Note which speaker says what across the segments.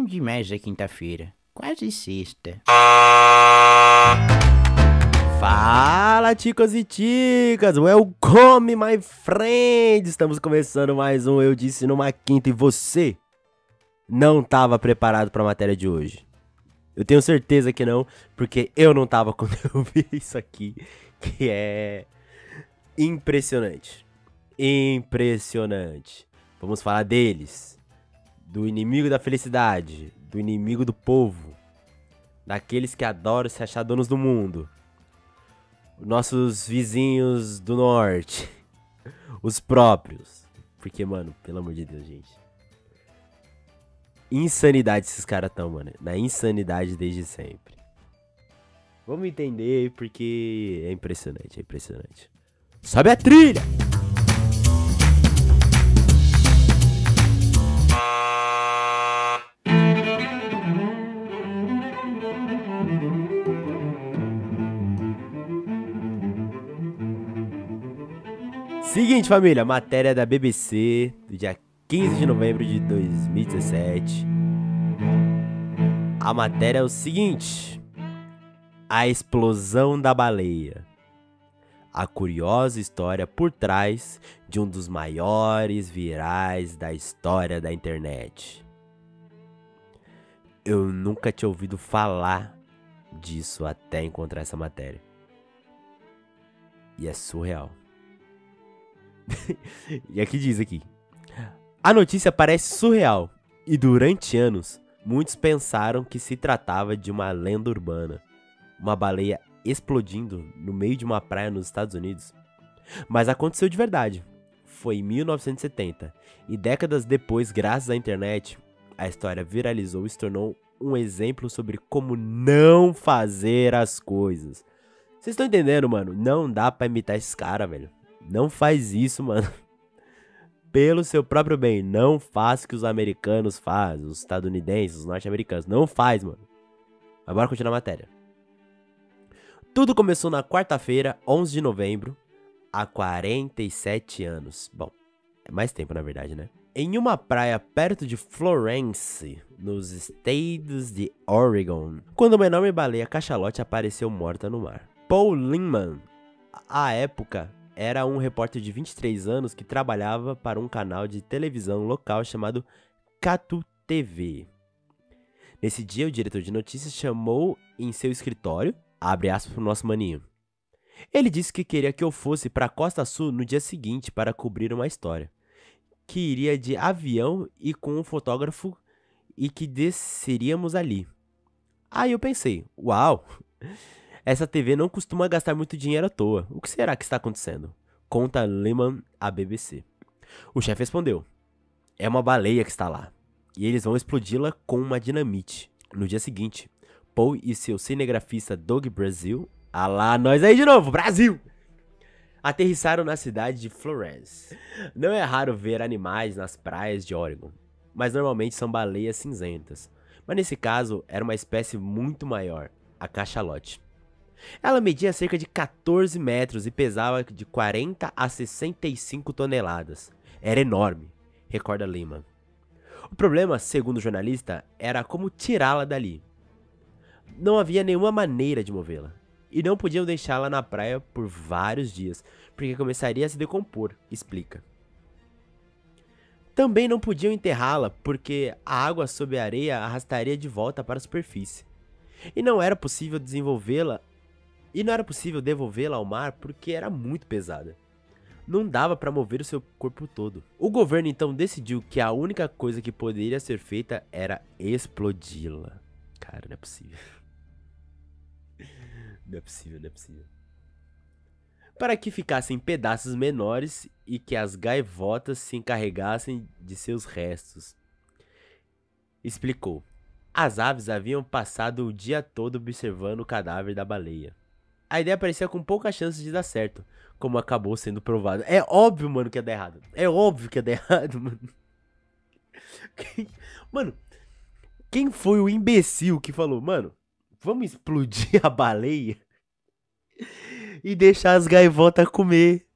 Speaker 1: bom demais a quinta-feira. Quase sexta.
Speaker 2: Fala, ticos e ticas! Welcome, my friends! Estamos começando mais um Eu Disse Numa Quinta e você não estava preparado para a matéria de hoje. Eu tenho certeza que não, porque eu não estava quando eu vi isso aqui, que é impressionante. Impressionante. Vamos falar deles. Do inimigo da felicidade, do inimigo do povo, daqueles que adoram se achar donos do mundo. Nossos vizinhos do norte. Os próprios. Porque, mano, pelo amor de Deus, gente. Insanidade esses caras tão, mano. Na insanidade desde sempre. Vamos entender porque é impressionante, é impressionante. Sobe a trilha! Seguinte, família, matéria da BBC do dia 15 de novembro de 2017. A matéria é o seguinte: a explosão da baleia. A curiosa história por trás de um dos maiores virais da história da internet. Eu nunca tinha ouvido falar disso até encontrar essa matéria. E é surreal. E aqui diz aqui: a notícia parece surreal e durante anos muitos pensaram que se tratava de uma lenda urbana, uma baleia explodindo no meio de uma praia nos Estados Unidos. Mas aconteceu de verdade. Foi em 1970 e décadas depois, graças à internet, a história viralizou e se tornou um exemplo sobre como não fazer as coisas. Vocês estão entendendo, mano? Não dá pra imitar esses caras, velho. Não faz isso, mano. Pelo seu próprio bem. Não faça o que os americanos fazem. Os estadunidenses, os norte-americanos. Não faz, mano. Mas bora continuar a matéria. Tudo começou na quarta-feira, 11 de novembro. Há 47 anos. Bom, é mais tempo na verdade, né? Em uma praia perto de Florence, nos estados de Oregon, quando uma enorme baleia cachalote apareceu morta no mar. Paul Lindman, à época, era um repórter de 23 anos que trabalhava para um canal de televisão local chamado Catu TV. Nesse dia, o diretor de notícias chamou em seu escritório, abre aspas pro nosso maninho. Ele disse que queria que eu fosse para a Costa Sul no dia seguinte para cobrir uma história. Que iria de avião e com um fotógrafo e que desceríamos ali. Aí eu pensei, uau! Essa TV não costuma gastar muito dinheiro à toa. O que será que está acontecendo? Conta Lehman à BBC. O chefe respondeu: é uma baleia que está lá. E eles vão explodi-la com uma dinamite. No dia seguinte, Paul e seu cinegrafista Doug Brasil, lá nós aí de novo, Brasil! Aterrissaram na cidade de Florence. Não é raro ver animais nas praias de Oregon, mas normalmente são baleias cinzentas. Mas nesse caso, era uma espécie muito maior, a cachalote. Ela media cerca de 14 metros e pesava de 40 a 65 toneladas. Era enorme, recorda Lehman. O problema, segundo o jornalista, era como tirá-la dali. Não havia nenhuma maneira de movê-la. E não podiam deixá-la na praia por vários dias, porque começaria a se decompor, explica. Também não podiam enterrá-la, porque a água sob a areia arrastaria de volta para a superfície. E não era possível devolvê-la ao mar porque era muito pesada. Não dava para mover o seu corpo todo. O governo então decidiu que a única coisa que poderia ser feita era explodi-la. Cara, não é possível. Não é possível, não é possível. Para que ficassem pedaços menores e que as gaivotas se encarregassem de seus restos. Explicou. As aves haviam passado o dia todo observando o cadáver da baleia. A ideia parecia com pouca chance de dar certo, como acabou sendo provado. É óbvio, mano, que ia dar errado. É óbvio que ia dar errado, mano. Mano, quem foi o imbecil que falou, mano, vamos explodir a baleia e deixar as gaivotas comer?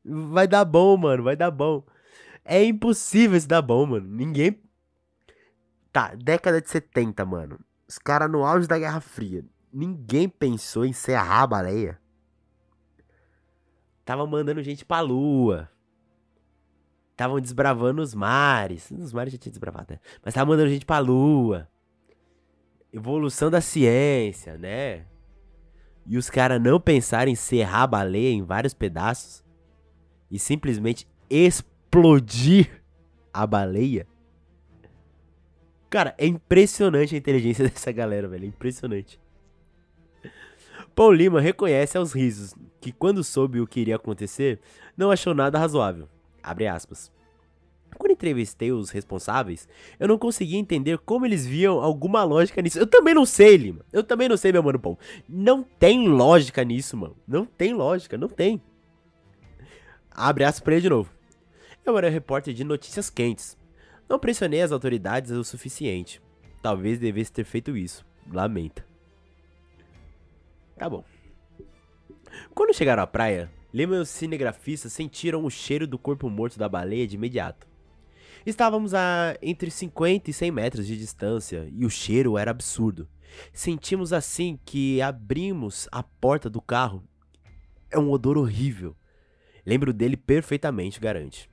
Speaker 2: Vai dar bom, mano, vai dar bom. É impossível isso dar bom, mano. Ninguém... Tá, década de 70, mano. Os caras no auge da Guerra Fria. Ninguém pensou em serrar a baleia. Tava mandando gente pra lua. Estavam desbravando os mares. Os mares já tinha desbravado, né? Mas tava mandando gente pra lua. Evolução da ciência, né? E os caras não pensaram em serrar a baleia em vários pedaços e simplesmente explodir a baleia. Cara, é impressionante a inteligência dessa galera, velho. É impressionante. Paul Lima reconhece aos risos que quando soube o que iria acontecer, não achou nada razoável. Abre aspas. Quando entrevistei os responsáveis, eu não conseguia entender como eles viam alguma lógica nisso. Eu também não sei, Lima. Eu também não sei, meu mano Paul. Não tem lógica nisso, mano. Não tem lógica, não tem. Abre aspas pra ele de novo. Eu era repórter de notícias quentes. Não pressionei as autoridades o suficiente. Talvez devesse ter feito isso. Lamenta. Tá bom. Quando chegaram à praia, Lima e os cinegrafistas sentiram o cheiro do corpo morto da baleia de imediato. Estávamos a entre 50 e 100 metros de distância e o cheiro era absurdo. Sentimos assim que abrimos a porta do carro. É um odor horrível. Lembro dele perfeitamente, garante.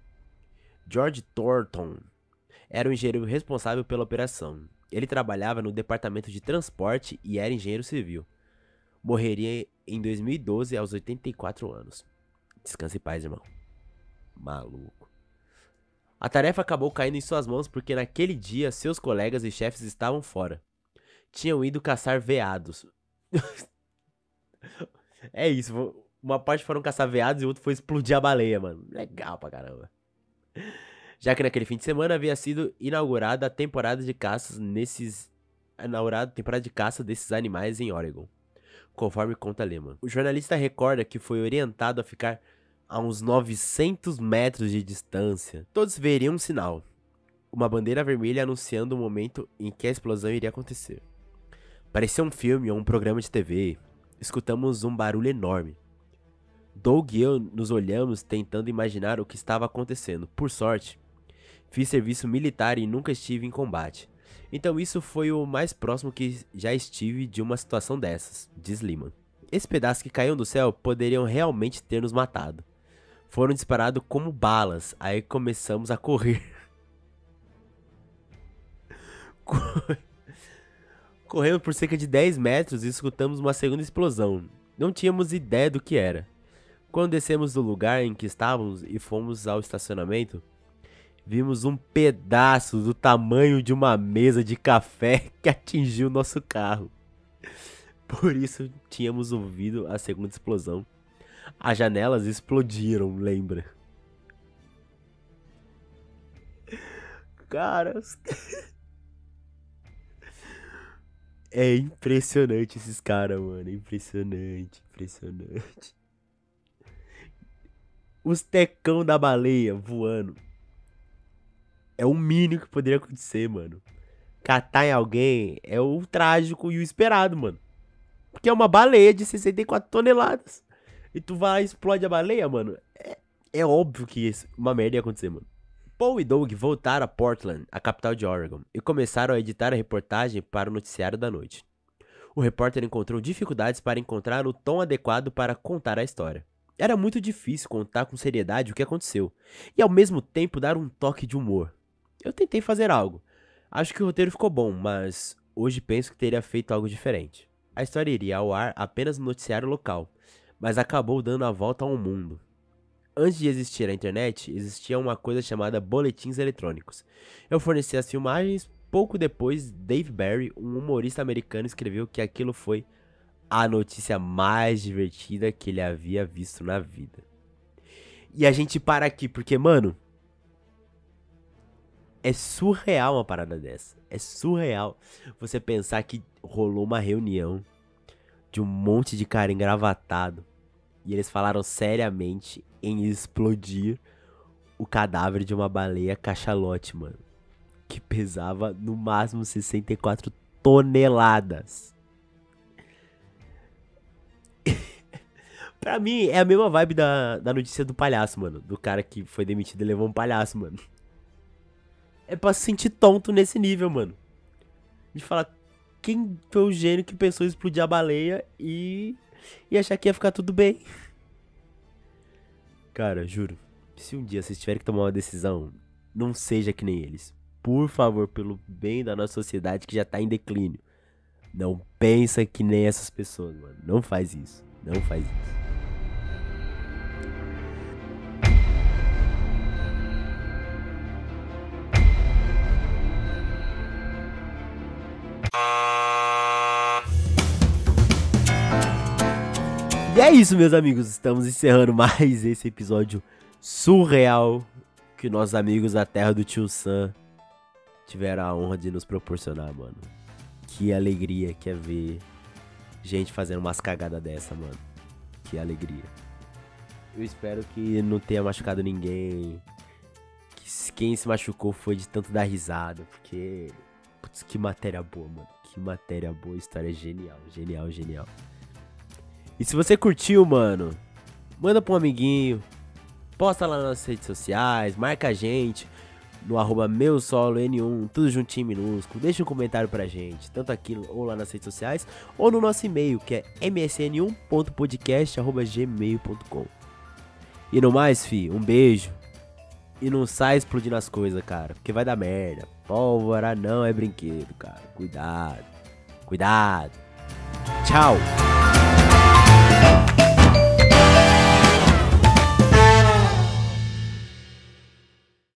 Speaker 2: George Thornton era o engenheiro responsável pela operação. Ele trabalhava no departamento de transporte e era engenheiro civil. Morreria em 2012 aos 84 anos. Descanse em paz, irmão. Maluco. A tarefa acabou caindo em suas mãos porque naquele dia seus colegas e chefes estavam fora. Tinham ido caçar veados. É isso, uma parte foram caçar veados e outra foi explodir a baleia, mano. Legal pra caramba. Já que naquele fim de semana havia sido inaugurada a temporada de caça desses animais em Oregon, conforme conta Lehman. O jornalista recorda que foi orientado a ficar a uns 900 metros de distância. Todos veriam um sinal, uma bandeira vermelha anunciando o momento em que a explosão iria acontecer. Parecia um filme ou um programa de TV. Escutamos um barulho enorme. Doug e eu nos olhamos tentando imaginar o que estava acontecendo. Por sorte, fiz serviço militar e nunca estive em combate. Então isso foi o mais próximo que já estive de uma situação dessas, diz Lehman. Esse pedaço que caiu do céu poderiam realmente ter nos matado. Foram disparados como balas, aí começamos a correr. Corremos por cerca de 10 metros e escutamos uma segunda explosão. Não tínhamos ideia do que era. Quando descemos do lugar em que estávamos e fomos ao estacionamento, vimos um pedaço do tamanho de uma mesa de café que atingiu nosso carro. Por isso tínhamos ouvido a segunda explosão. As janelas explodiram, lembra? Cara, é impressionante esses caras, mano. Impressionante, impressionante. Os tecão da baleia voando. É o mínimo que poderia acontecer, mano. Catar em alguém é o trágico e o esperado, mano. Porque é uma baleia de 64 toneladas. E tu vai e explode a baleia, mano. É óbvio que uma merda ia acontecer, mano. Paul e Doug voltaram a Portland, a capital de Oregon, e começaram a editar a reportagem para o noticiário da noite. O repórter encontrou dificuldades para encontrar o tom adequado para contar a história. Era muito difícil contar com seriedade o que aconteceu, e ao mesmo tempo dar um toque de humor. Eu tentei fazer algo. Acho que o roteiro ficou bom, mas hoje penso que teria feito algo diferente. A história iria ao ar apenas no noticiário local, mas acabou dando a volta ao mundo. Antes de existir a internet, existia uma coisa chamada boletins eletrônicos. Eu fornecia as filmagens, pouco depois Dave Barry, um humorista americano, escreveu que aquilo foi a notícia mais divertida que ele havia visto na vida. E a gente para aqui, porque, mano, é surreal uma parada dessa. É surreal você pensar que rolou uma reunião de um monte de cara engravatado e eles falaram seriamente em explodir o cadáver de uma baleia cachalote, mano. Que pesava no máximo 64 toneladas. Pra mim, é a mesma vibe da notícia do palhaço, mano. Do cara que foi demitido e levou um palhaço, mano. É pra se sentir tonto nesse nível, mano. De falar quem foi o gênio que pensou em explodir a baleia e achar que ia ficar tudo bem. Cara, juro, se um dia vocês tiverem que tomar uma decisão, não seja que nem eles. Por favor, pelo bem da nossa sociedade que já tá em declínio. Não pensa que nem essas pessoas, mano. Não faz isso. Não faz isso. E é isso, meus amigos. Estamos encerrando mais esse episódio surreal que nossos amigos da terra do Tio Sam tiveram a honra de nos proporcionar, mano. Que alegria que é ver gente fazendo umas cagadas dessa, mano. Que alegria. Eu espero que não tenha machucado ninguém. Que quem se machucou foi de tanto dar risada. Porque, putz, que matéria boa, mano. Que matéria boa. História genial, genial, genial. E se você curtiu, mano, manda pra um amiguinho, posta lá nas redes sociais, marca a gente no @meuSoloN1, tudo juntinho em minúsculo, deixa um comentário pra gente, tanto aqui ou lá nas redes sociais, ou no nosso e-mail, que é msn1.podcast@gmail.com. E no mais, fi, um beijo, e não sai explodindo as coisas, cara, porque vai dar merda, pólvora não é brinquedo, cara, cuidado, cuidado, tchau.